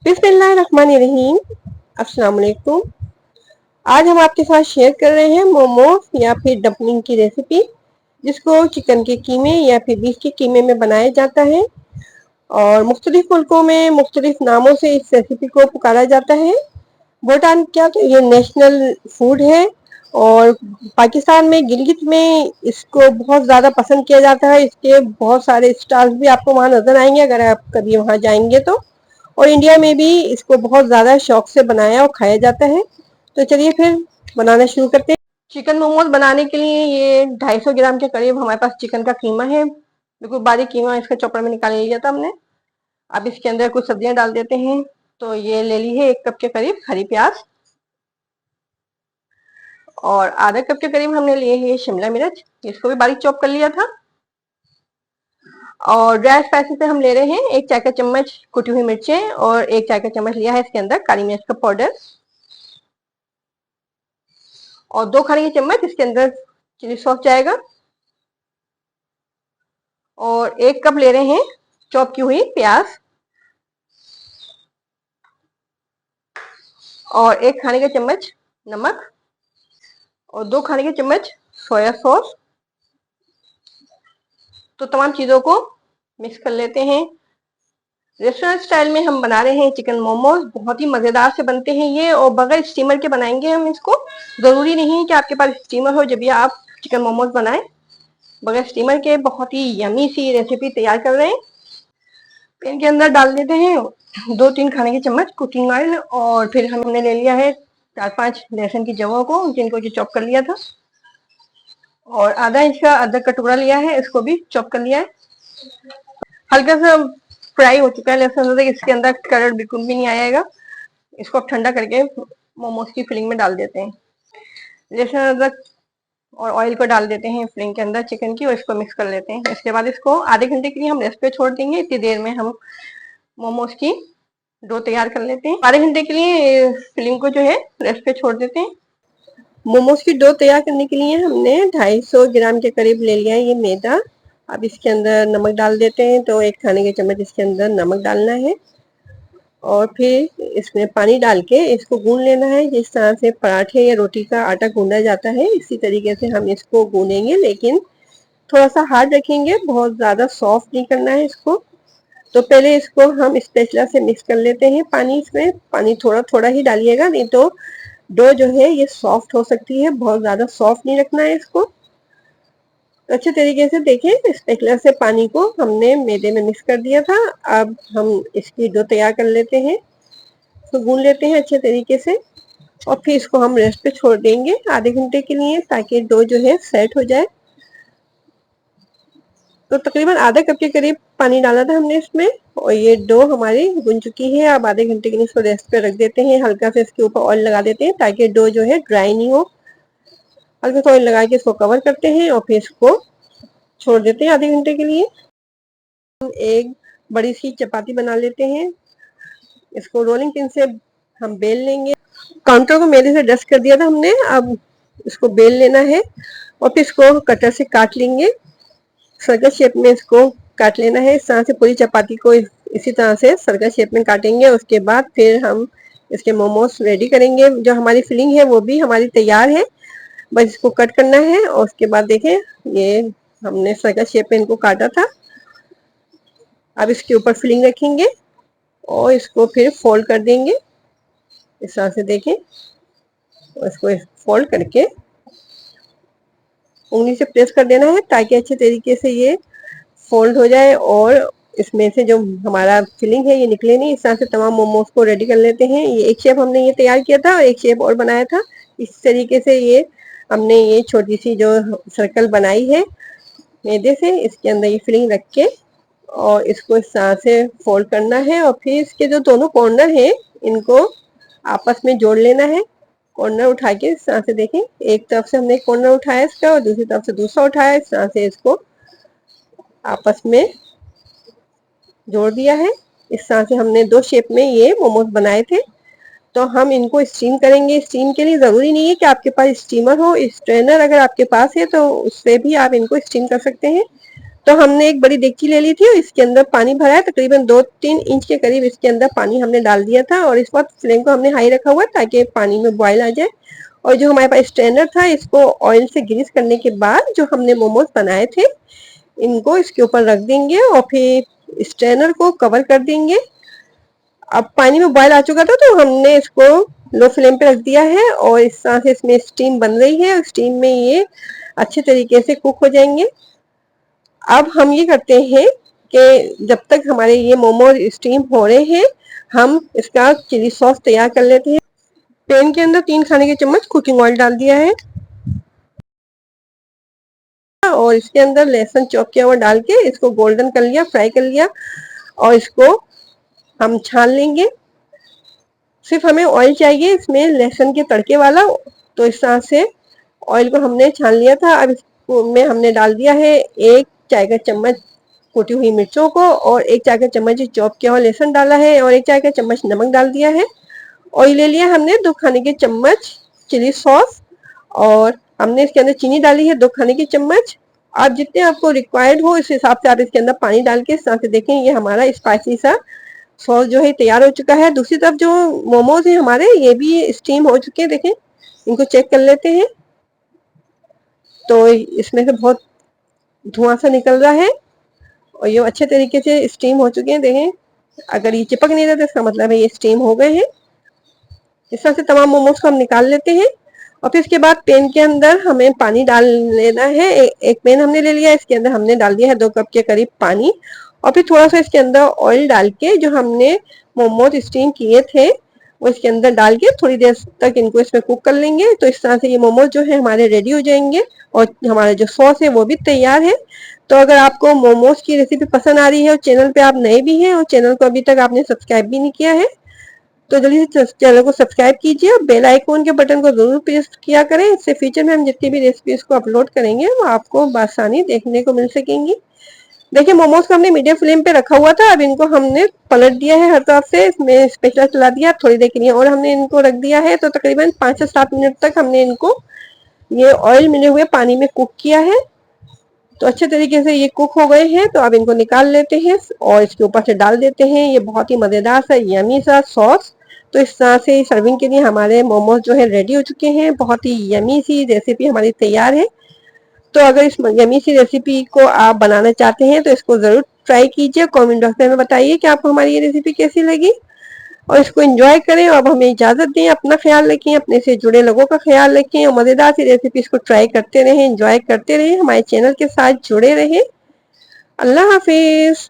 बिस्मिल्लाहिर्रहमानिर्रहीम। अस्सलाम वालेकुम। आज हम आपके साथ शेयर कर रहे हैं मोमोज या फिर डम्पलिंग की रेसिपी, जिसको चिकन के कीमे या फिर बीफ के कीमे में बनाया जाता है और मुख्तलिफ मुल्कों में मुख्तलिफ नामों से इस रेसिपी को पुकारा जाता है। भूटान क्या तो ये नेशनल फूड है और पाकिस्तान में गिलगित में इसको बहुत ज़्यादा पसंद किया जाता है। इसके बहुत सारे स्टॉल्स भी आपको वहाँ नज़र आएंगे अगर आप कभी वहाँ जाएंगे तो। और इंडिया में भी इसको बहुत ज़्यादा शौक से बनाया और खाया जाता है। तो चलिए फिर बनाना शुरू करते हैं। चिकन मोमोज बनाने के लिए ये 250 ग्राम के करीब हमारे पास चिकन का कीमा है। बिल्कुल बारीक कीमा इसका चॉपर में निकाल लिया था हमने। अब इसके अंदर कुछ सब्जियां डाल देते हैं। तो ये ले ली है 1 कप के करीब हरी प्याज और आधा कप के करीब हमने लिए है शिमला मिर्च, इसको भी बारीक चॉप कर लिया था। और ड्राई स्पाइसेस से हम ले रहे हैं 1 चाय का चम्मच कुटी हुई मिर्चें और 1 चाय का चम्मच लिया है इसके अंदर काली मिर्च का पाउडर और 2 खाने के चम्मच इसके अंदर चिली सॉस जाएगा और 1 कप ले रहे हैं चॉप की हुई प्याज और 1 खाने का चम्मच नमक और 2 खाने के चम्मच सोया सॉस। तो तमाम चीजों को मिक्स कर लेते हैं। रेस्टोरेंट स्टाइल में हम बना रहे हैं चिकन मोमोज, बहुत ही मजेदार से बनते हैं ये और बगैर स्टीमर के बनाएंगे हम इसको। जरूरी नहीं है कि आपके पास स्टीमर हो जब भी आप चिकन मोमोज बनाएं। बगैर स्टीमर के बहुत ही यमी सी रेसिपी तैयार कर रहे हैं। पैन के अंदर डाल देते हैं 2-3 खाने के चम्मच कुकिंग ऑयल और फिर हमने ले लिया है 4-5 लहसुन की जवों को, जिनको जो चॉप कर लिया था और आधा इंच का अदरक का टुकड़ा लिया है, इसको भी चॉप कर लिया है। हल्का सा फ्राई हो चुका है लहसुन, तक इसके अंदर कलर बिल्कुल भी नहीं आएगा। इसको अब ठंडा करके मोमोज की फिलिंग में डाल देते हैं। लहसुन अदरक और ऑयल को डाल देते हैं फिलिंग के अंदर चिकन की और इसको मिक्स कर लेते हैं। इसके बाद इसको आधे घंटे के लिए हम रेस्ट पे छोड़ देंगे। इतनी देर में हम मोमोज की डो तैयार कर लेते हैं। आधे घंटे के लिए फिलिंग को जो है रेस्ट पे छोड़ देते हैं। मोमोज की डो तैयार करने के लिए हमने 250 ग्राम के करीब ले लिया है ये मैदा। अब इसके अंदर नमक डाल देते हैं। तो 1 खाने के चम्मच इसके अंदर नमक डालना है और फिर इसमें पानी डाल के इसको गूंद लेना है। जिस तरह से पराठे या रोटी का आटा गूंदा जाता है इसी तरीके से हम इसको गूंदेंगे, लेकिन थोड़ा सा हार्ड रखेंगे, बहुत ज़्यादा सॉफ्ट नहीं करना है इसको। तो पहले इसको हम स्पैचुला से मिक्स कर लेते हैं। इसमें पानी थोड़ा थोड़ा ही डालिएगा, नहीं तो डो जो है ये सॉफ्ट हो सकती है। बहुत ज़्यादा सॉफ्ट नहीं रखना है इसको। तो अच्छे तरीके से देखें, स्पैचुला से पानी को हमने मैदे में मिक्स कर दिया था। अब हम इसकी डो तैयार कर लेते हैं। तो गूंद लेते हैं अच्छे तरीके से और फिर इसको हम रेस्ट पे छोड़ देंगे आधे घंटे के लिए, ताकि डो जो है सेट हो जाए। तो तकरीबन आधा कप के करीब पानी डाला था हमने इसमें और ये डो हमारी गुन चुकी है। अब आधे घंटे के लिए इसको रेस्ट पे रख देते हैं। हल्का से इसके ऊपर ऑयल लगा देते हैं ताकि डो जो है ड्राई नहीं हो। हल्का सा ऑयल लगा के इसको कवर करते हैं और फिर इसको छोड़ देते हैं आधे घंटे के लिए। हम एक बड़ी सी चपाती बना लेते हैं। इसको रोलिंग पिन से हम बेल लेंगे। काउंटर को मैदे से डस्ट कर दिया था हमने। अब इसको बेल लेना है और फिर इसको कटर से काट लेंगे। सर्कल शेप में इसको काट लेना है। इस तरह से पूरी चपाती को इसी तरह से सर्कल शेप में काटेंगे। उसके बाद फिर हम इसके मोमोज रेडी करेंगे। जो हमारी फिलिंग है वो भी हमारी तैयार है, बस इसको कट करना है। और उसके बाद देखें, ये हमने सर्कल शेप में इनको काटा था। अब इसके ऊपर फिलिंग रखेंगे और इसको फिर फोल्ड कर देंगे इस तरह से। देखें, इसको फोल्ड करके उंगली से प्रेस कर देना है ताकि अच्छे तरीके से ये फोल्ड हो जाए और इसमें से जो हमारा फिलिंग है ये निकले नहीं। इस तरह से तमाम मोमोज को रेडी कर लेते हैं। ये एक शेप हमने ये तैयार किया था और एक शेप और बनाया था। इस तरीके से ये हमने ये छोटी सी जो सर्कल बनाई है मैदे से, इसके अंदर ये फिलिंग रख के और इसको इस तरह से फोल्ड करना है और फिर इसके जो दोनों कॉर्नर हैं इनको आपस में जोड़ लेना है। कॉर्नर उठा के इस तरह से देखें, एक तरफ से हमने कॉर्नर उठाया इसका और दूसरी तरफ से दूसरा उठाया। इस तरह से इसको आपस में जोड़ दिया है। इस तरह से हमने 2 शेप में ये मोमोज बनाए थे। तो हम इनको स्टीम करेंगे। स्टीम के लिए ज़रूरी नहीं है कि आपके पास स्टीमर हो, स्ट्रेनर अगर आपके पास है तो उससे भी आप इनको स्टीम कर सकते हैं। तो हमने एक बड़ी देगची ले ली थी और इसके अंदर पानी भरा है, तकरीबन 2-3 इंच के करीब इसके अंदर पानी हमने डाल दिया था और इस वक्त फ्लेम को हमने हाई रखा हुआ ताकि पानी में बॉयल आ जाए। और जो हमारे पास स्ट्रेनर था, इसको ऑयल से ग्रीस करने के बाद जो हमने मोमोज बनाए थे इनको इसके ऊपर रख देंगे और फिर स्ट्रेनर को कवर कर देंगे। अब पानी में बॉयल आ चुका था तो हमने इसको लो फ्लेम पे रख दिया है और इस तरह से इसमें स्टीम बन रही है। स्टीम में ये अच्छे तरीके से कुक हो जाएंगे। अब हम ये करते हैं कि जब तक हमारे ये मोमोज स्टीम हो रहे हैं, हम इसका चिली सॉस तैयार कर लेते हैं। पैन के अंदर 3 खाने के चम्मच कुकिंग ऑयल डाल दिया है और इसके अंदर लहसुन चॉप किया हुआ डाल के इसको गोल्डन कर लिया, फ्राई कर लिया और इसको हम छान लेंगे। सिर्फ हमें ऑयल चाहिए इसमें लहसुन के तड़के वाला, तो इस तरह से ऑयल को हमने छान लिया था। अब इसमें हमने डाल दिया है 1 चाय का चम्मच कुटी हुई मिर्चों को और 1 चाय का चम्मच चॉप किया हुआ लहसुन डाला है और 1 चाय का चम्मच नमक डाल दिया है। ऑयल ले लिया हमने 2 खाने के चम्मच चिली सॉस और हमने इसके अंदर चीनी डाली है 2 खाने के चम्मच। आप जितने आपको रिक्वायर्ड हो इस हिसाब से आप इसके अंदर पानी डाल के इस तरह से देखें ये हमारा स्पाइसी सा सॉस जो है तैयार हो चुका है। दूसरी तरफ जो मोमोज है हमारे ये भी स्टीम हो चुके हैं, देखें इनको चेक कर लेते हैं। तो इसमें से बहुत धुआं सा निकल रहा है और ये अच्छे तरीके से स्टीम हो चुके हैं। देखें अगर ये चिपक नहीं रहा तो इसका मतलब है ये स्टीम हो गए हैं। इस तरह से तमाम मोमोज को हम निकाल लेते हैं और फिर इसके बाद पैन के अंदर हमें पानी डाल लेना है। एक पैन हमने ले लिया, इसके अंदर हमने डाल दिया है 2 कप के करीब पानी और फिर थोड़ा सा इसके अंदर ऑयल डाल के जो हमने मोमोज स्टीम किए थे वो इसके अंदर डाल के थोड़ी देर तक इनको इसमें कुक कर लेंगे। तो इस तरह से ये मोमोज जो है हमारे रेडी हो जाएंगे और हमारा जो सॉस है वो भी तैयार है। तो अगर आपको मोमोज की रेसिपी पसंद आ रही है और चैनल पे आप नए भी हैं और चैनल को अभी तक आपने सब्सक्राइब भी नहीं किया है तो जल्दी से चैनल को सब्सक्राइब कीजिए और बेल आइकन के बटन को जरूर प्रेस किया करें। इससे फ्यूचर में हम जितनी भी रेसिपीज को अपलोड करेंगे वो आपको बआसानी देखने को मिल सकेंगी। देखिए मोमोज को हमने मीडियम फ्लेम पे रखा हुआ था, अब इनको हमने पलट दिया है हर तरफ से, इसमें स्पैचुला चला दिया थोड़ी देर के लिए और हमने इनको रख दिया है। तो तकरीबन 5 से 7 मिनट तक हमने इनको ये ऑयल मिले हुए पानी में कुक किया है। तो अच्छे तरीके से ये कुक हो गए हैं। तो अब इनको निकाल लेते हैं और इसके ऊपर से डाल देते हैं ये बहुत ही मजेदार सा यमी सा सॉस। तो इस तरह से सर्विंग के लिए हमारे मोमोज जो है रेडी हो चुके हैं। बहुत ही यमी सी रेसिपी हमारी तैयार है। तो अगर इस यमी सी रेसिपी को आप बनाना चाहते हैं तो इसको जरूर ट्राई कीजिए। कमेंट बॉक्स में बताइए कि आपको हमारी ये रेसिपी कैसी लगी और इसको एंजॉय करें। अब हमें इजाजत दें, अपना ख्याल रखें, अपने से जुड़े लोगों का ख्याल रखें और मजेदार सी रेसिपीज को ट्राई करते रहें, एंजॉय करते रहें, हमारे चैनल के साथ जुड़े रहें। अल्लाह हाफिज।